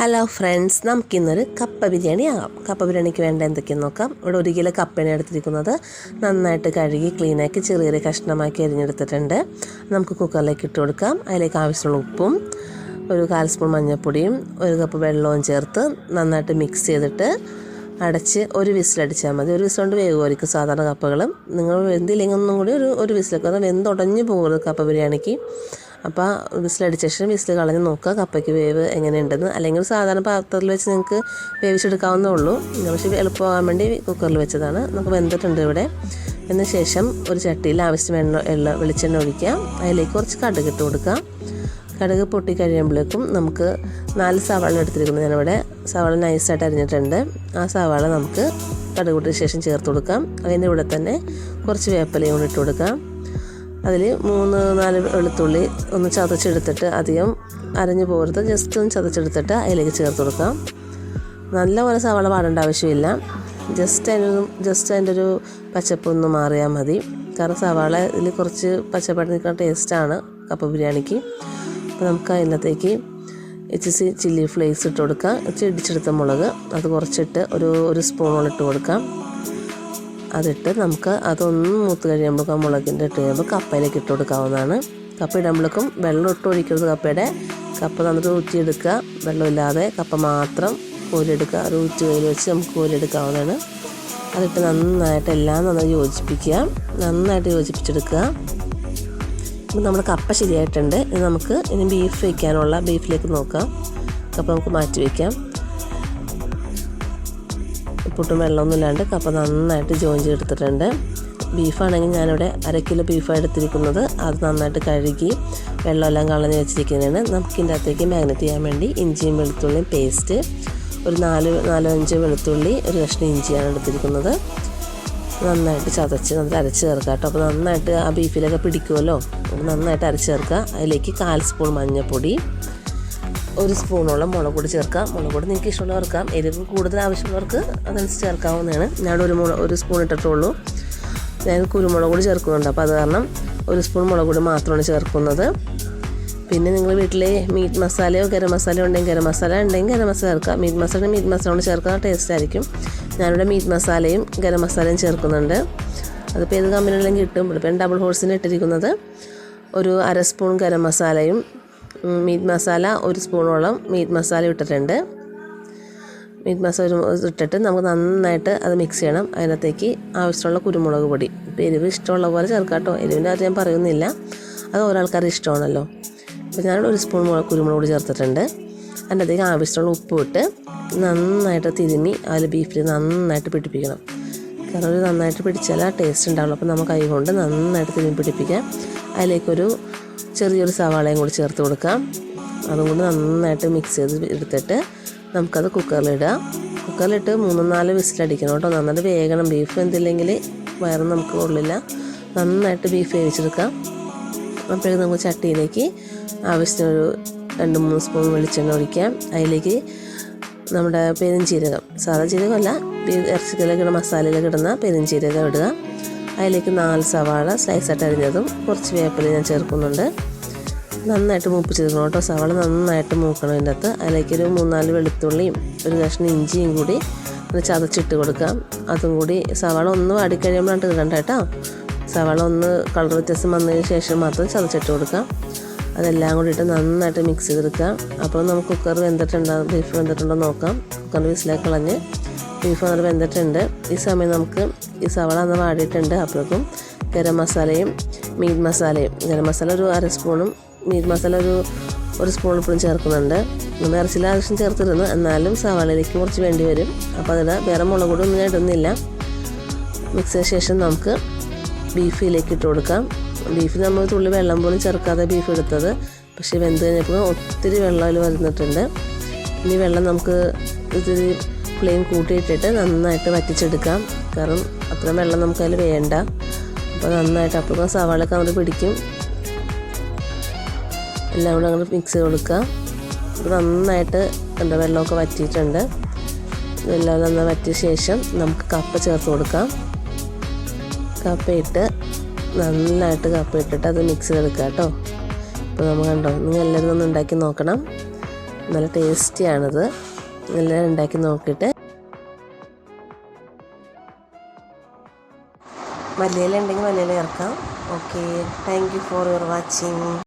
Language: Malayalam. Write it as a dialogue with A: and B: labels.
A: ഹലോ ഫ്രണ്ട്സ്, നമുക്കിന്നൊരു കപ്പ ബിരിയാണി ആകാം. കപ്പ ബിരിയാണിക്ക് വേണ്ട എന്തൊക്കെയെന്ന് നോക്കാം. ഇവിടെ 1 കിലോ കപ്പയാണ് എടുത്തിരിക്കുന്നത്. നന്നായിട്ട് കഴുകി ക്ലീനാക്കി ചെറിയ ചെറിയ കഷ്ണമാക്കി അരിഞ്ഞെടുത്തിട്ടുണ്ട്. നമുക്ക് കുക്കറിലേക്ക് ഇട്ട് കൊടുക്കാം. അതിലേക്ക് ആവശ്യമുള്ള ഉപ്പും 1/4 സ്പൂൺ മഞ്ഞൾപ്പൊടിയും 1 കപ്പ് വെള്ളവും ചേർത്ത് നന്നായിട്ട് മിക്സ് ചെയ്തിട്ട് അടച്ച് ഒരു വിസിലടിച്ചാൽ മതി. ഒരു വിസിൽ കൊണ്ട് വേഗമായിരിക്കും സാധാരണ കപ്പകളും. നിങ്ങൾ വെന്തില്ലെങ്കിൽ ഒന്നും കൂടി ഒരു വിസിലൊക്കെ വെന്തുടഞ്ഞ് പോകരുത് കപ്പ ബിരിയാണിക്ക്. അപ്പോൾ വിസിലടിച്ച ശേഷം വിസിൽ കളഞ്ഞ് നോക്കുക കപ്പയ്ക്ക് വേവ് എങ്ങനെയുണ്ടെന്ന്. അല്ലെങ്കിൽ സാധാരണ പാത്രത്തിൽ വെച്ച് നിങ്ങൾക്ക് വേവിച്ചെടുക്കാവുന്നേ ഉള്ളൂ. പക്ഷേ എളുപ്പമാകാൻ വേണ്ടി കുക്കറിൽ വെച്ചതാണ്. നമുക്ക് വെന്തിട്ടുണ്ട് ഇവിടെ. അതിന് ശേഷം ഒരു ചട്ടിയിൽ ആവശ്യം വെളിച്ചെണ്ണ ഒഴിക്കുക. അതിലേക്ക് കുറച്ച് കടുക് ഇട്ട് കൊടുക്കുക. കടുക് പൊട്ടി കഴിയുമ്പോഴേക്കും നമുക്ക് 4 സവാള എടുത്തിരിക്കുന്നത്. ഞാനിവിടെ സവാള നൈസായിട്ട് അരിഞ്ഞിട്ടുണ്ട്. ആ സവാള നമുക്ക് കടുക് പൊട്ടിയ ശേഷം ചേർത്ത് കൊടുക്കാം. അതിൻ്റെ കൂടെ തന്നെ കുറച്ച് വേപ്പിലയും കൂടി ഇട്ട് കൊടുക്കാം. അതിൽ 3-4 വെളുത്തുള്ളി ഒന്ന് ചതച്ചെടുത്തിട്ട്, അധികം അരഞ്ഞു പോകരുത്, ജസ്റ്റ് ഒന്ന് ചതച്ചെടുത്തിട്ട് അതിലേക്ക് ചേർത്ത് കൊടുക്കാം. നല്ലപോലെ സവാള വാടേണ്ട ആവശ്യമില്ല. ജസ്റ്റ് അതിൻ്റെ ഒരു പച്ചപ്പൊന്ന് മാറിയാൽ മതി. കാരണം സവാള ഇതിൽ കുറച്ച് പച്ചപ്പായിട്ട് നിൽക്കുന്ന ടേസ്റ്റാണ് കപ്പ ബിരിയാണിക്ക്. അപ്പോൾ നമുക്ക് അതിനകത്തേക്ക് ഇച്ചിരി ചില്ലി ഫ്ലേക്സ് ഇട്ട് കൊടുക്കാം. ഇടിച്ചെടുത്ത മുളക് അത് കുറച്ചിട്ട് ഒരു സ്പൂണോളം ഇട്ട് കൊടുക്കാം. അതിട്ട് നമുക്ക് അതൊന്ന് മൂത്ത് കഴിയുമ്പോൾ മുളകിൻ്റെ ഇട്ട് കഴിയുമ്പോൾ കപ്പയിലേക്ക് ഇട്ട് കൊടുക്കാവുന്നതാണ്. കപ്പ ഇടുമ്പോഴേക്കും വെള്ളം ഇട്ട് ഒഴിക്കരുത്. കപ്പ നന്നിട്ട് ഊറ്റിയെടുക്കുക. വെള്ളമില്ലാതെ കപ്പ മാത്രം കോരിയെടുക്കുക. ഒരു ഊറ്റി കയ്യിൽ വെച്ച് നമുക്ക് കോരിയെടുക്കാവുന്നതാണ്. അതിട്ട് നന്നായിട്ട് എല്ലാം നന്നായി നന്നായിട്ട് യോജിപ്പിച്ചെടുക്കുക. ഇപ്പം നമ്മുടെ കപ്പ ശരിയായിട്ടുണ്ട്. ഇനി ബീഫ് വയ്ക്കാനുള്ള ബീഫിലേക്ക് നോക്കാം. കപ്പ നമുക്ക് മാറ്റി വയ്ക്കാം. ഉപ്പിട്ടും വെള്ളമൊന്നും ഇല്ലാണ്ട് കപ്പ നന്നായിട്ട് ജോയിൻ ചെയ്തെടുത്തിട്ടുണ്ട്. ബീഫാണെങ്കിൽ ഞാനിവിടെ 1 കിലോ ബീഫാണ് എടുത്തിരിക്കുന്നത്. അത് നന്നായിട്ട് കഴുകി വെള്ളമെല്ലാം കളഞ്ഞ് വെച്ചിരിക്കുന്നതാണ്. നമുക്കിൻ്റെ അകത്തേക്ക് മാഗ്നറ്റ് ചെയ്യാൻ വേണ്ടി ഇഞ്ചിയും വെളുത്തുള്ളിയും പേസ്റ്റ്, ഒരു 4-5 വെളുത്തുള്ളി, ഒരു കഷ്ണം ഇഞ്ചിയാണ് എടുത്തിരിക്കുന്നത്. നന്നായിട്ട് ചതച്ച് അരച്ച് ചേർക്കുക കേട്ടോ. അപ്പോൾ നന്നായിട്ട് ആ ബീഫിലൊക്കെ പിടിക്കുമല്ലോ. നന്നായിട്ട് അരച്ച് ചേർക്കുക. അതിലേക്ക് 1/4 സ്പൂൺ മഞ്ഞൾപ്പൊടി, 1 സ്പൂണോളം മുളക് പൊടി ചേർക്കാം. മുളക് പൊടി നിങ്ങൾക്ക് ഇഷ്ടമുള്ളവർക്കാം. എരിവ് കൂടുതൽ ആവശ്യമുള്ളവർക്ക് അതനുസരിച്ച് ചേർക്കാവുന്നതാണ്. ഞാനൊരു 1 സ്പൂൺ ഇട്ടിട്ടുള്ളൂ. ഞാൻ കുരുമുളക് പൊടി ചേർക്കുന്നുണ്ട്. അപ്പോൾ അത് കാരണം 1 സ്പൂൺ മുളക് പൊടി മാത്രമാണ് ചേർക്കുന്നത്. പിന്നെ നിങ്ങൾ വീട്ടിൽ മീറ്റ് മസാലയോ ഗരം മസാലയോ ഉണ്ടെങ്കിൽ ഗരം മസാല ചേർക്കാം. മീറ്റ് മസാല കൊണ്ട് ചേർക്കാൻ ടേസ്റ്റ് ആയിരിക്കും. ഞാനിവിടെ മീറ്റ് മസാലയും ഗരം മസാലയും ചേർക്കുന്നുണ്ട്. അതിപ്പോൾ ഏത് കമ്പനിയിലും കിട്ടും. ഇപ്പോൾ ഡബിൾ ഹോഴ്സിന് ഇട്ടിരിക്കുന്നത്. ഒരു 1/2 സ്പൂൺ ഗരം മസാലയും മീറ്റ് മസാല 1 സ്പൂണോളം മീറ്റ് മസാല ഇട്ടിട്ടുണ്ട്. മീറ്റ് മസാല ഇട്ടിട്ട് നമുക്ക് നന്നായിട്ട് അത് മിക്സ് ചെയ്യണം. അതിനകത്തേക്ക് ആവശ്യമുള്ള കുരുമുളക് പൊടി, ഇപ്പോൾ എരിവ് ഇഷ്ടമുള്ള പോലെ ചേർക്കാം കേട്ടോ. എരിവിൻ്റെ അത് ഞാൻ പറയുന്നില്ല, അത് ഓരോൾക്കാരുടെ ഇഷ്ടമാണല്ലോ. അപ്പോൾ ഞാനിവിടെ 1 സ്പൂൺ കുരുമുളക് പൊടി ചേർത്തിട്ടുണ്ട്. അതിനകത്തേക്ക് ആവശ്യമുള്ള ഉപ്പ് ഇട്ട് നന്നായിട്ട് തിരുമ്മി അതിൽ ബീഫിൽ നന്നായിട്ട് പിടിപ്പിക്കണം. കാരണം ഒരു നന്നായിട്ട് പിടിച്ചാൽ ആ ടേസ്റ്റ് ഉണ്ടാവുള്ളൂ. അപ്പോൾ നമുക്ക് കൈ കൊണ്ട് നന്നായിട്ട് തിരുമ്മി പിടിപ്പിക്കാം. അതിലേക്കൊരു ചെറിയൊരു സവാളയും കൂടി ചേർത്ത് കൊടുക്കാം. അതും കൂടി നന്നായിട്ട് മിക്സ് ചെയ്ത് എടുത്തിട്ട് നമുക്കത് കുക്കറിലിടാം. കുക്കറിലിട്ട് 3-4 വിസിലടിക്കണം കേട്ടോ. നന്നായിട്ട് വേഗണം. ബീഫ് എന്തില്ലെങ്കിൽ വയറും നമുക്ക് കൊള്ളില്ല. നന്നായിട്ട് ബീഫ് വേവിച്ചെടുക്കാം. അപ്പോഴേക്കും നമുക്ക് ചട്ടിയിലേക്ക് ആവശ്യത്തിനൊരു 2-3 സ്പൂൺ വെളിച്ചെണ്ണ ഒഴിക്കാം. അതിലേക്ക് നമ്മുടെ പെരുംജീരകം, സാധാ ജീരകമല്ല, ഇറച്ചിക്കയിലേക്ക് ഇടുന്ന മസാലയിലേക്ക് ഇടുന്ന പെരുംജീരകം ഇടുക. അതിലേക്ക് 4 സവാള സ്ലൈസായിട്ട് അരിഞ്ഞതും കുറച്ച് വേപ്പില ഞാൻ ചേർക്കുന്നുണ്ട്. നന്നായിട്ട് മൂപ്പിച്ചെടുക്കണം കേട്ടോ. സവാള നന്നായിട്ട് മൂക്കണം. അതിൻ്റെ അകത്ത് അതിലേക്കൊരു 3-4 വെളുത്തുള്ളിയും ഒരു കഷ്ണം ഇഞ്ചിയും കൂടി ചതച്ചിട്ട് കൊടുക്കാം. അതും കൂടി സവാള ഒന്ന് വാടിക്കഴിയുമ്പോഴാണ് ഇടണ്ട കേട്ടോ. സവാള ഒന്ന് കളർ വ്യത്യാസം വന്നതിന് ശേഷം മാത്രം ചതച്ചിട്ട് കൊടുക്കാം. അതെല്ലാം കൂടി ഇട്ട് നന്നായിട്ട് മിക്സ് ചെയ്തെടുക്കാം. അപ്പോൾ നമുക്ക് ബീഫ് വെന്തിട്ടുണ്ടോ നോക്കാം. കുക്കറിൻ്റെ വിസിലേക്ക് കളഞ്ഞ് ബീഫ് വന്നിട്ട് വെന്തിട്ടുണ്ട്. ഈ സമയം നമുക്ക് ഈ സവാള അന്ന് വാടിയിട്ടുണ്ട്. അപ്പോഴേക്കും ഗരം മസാലയും മീറ്റ് മസാലയും, ഗരം മസാല ഒരു 1/2 സ്പൂണും മീറ്റ് മസാല ഒരു സ്പൂൺ ഇപ്പോഴും ചേർക്കുന്നുണ്ട്. നമ്മൾ ഇറച്ചിയിൽ ആവശ്യം ചേർത്തിരുന്നു, എന്നാലും സവാളയിലേക്ക് കുറച്ച് വേണ്ടി വരും. അപ്പോൾ അതിൽ വേറെ മുളക് പൊടി ഒന്നും ഞാൻ ഇടുന്നില്ല. മിക്സ് ചെയ്ത ശേഷം നമുക്ക് ബീഫിലേക്ക് ഇട്ട് കൊടുക്കാം. ബീഫിൽ നമ്മൾ തുള്ളി വെള്ളം പോലും ചേർക്കാതെ ബീഫ് എടുത്തത്. പക്ഷേ വെന്ത് കഴിഞ്ഞപ്പോൾ ഒത്തിരി വെള്ളം അതിൽ വരുന്നിട്ടുണ്ട്. ഇനി വെള്ളം നമുക്ക് ഇത്തിരി ഫ്ലെയിം കൂട്ടിയിട്ടിട്ട് നന്നായിട്ട് വറ്റിച്ചെടുക്കാം. കാരണം അത്രയും വെള്ളം നമുക്കതിൽ വേണ്ട. അപ്പോൾ നന്നായിട്ട് അപ്പോൾ സവാളയൊക്കെ നമ്മൾ പിടിക്കും. എല്ലാം കൂടെ അങ്ങനെ മിക്സ് ചെയ്ത് കൊടുക്കുക. അപ്പോൾ നന്നായിട്ട് എന്താ വെള്ളമൊക്കെ വറ്റിയിട്ടുണ്ട്. ഇതെല്ലാം നന്നായി വറ്റിയ ശേഷം നമുക്ക് കപ്പ ചേർത്ത് കൊടുക്കാം. കപ്പയിട്ട് അത് മിക്സ് ചെയ്തെടുക്കുക കേട്ടോ. അപ്പോൾ നമ്മൾ കണ്ടോ, നിങ്ങൾ എല്ലാവരും ഒന്ന് ഉണ്ടാക്കി നോക്കണം. നല്ല ടേസ്റ്റിയാണിത്. നല്ല ഉണ്ടാക്കി നോക്കിയിട്ട് മല്ലിയില ഉണ്ടെങ്കിൽ മല്ലിയില ചേർക്കാം. Okay, thank you for your watching.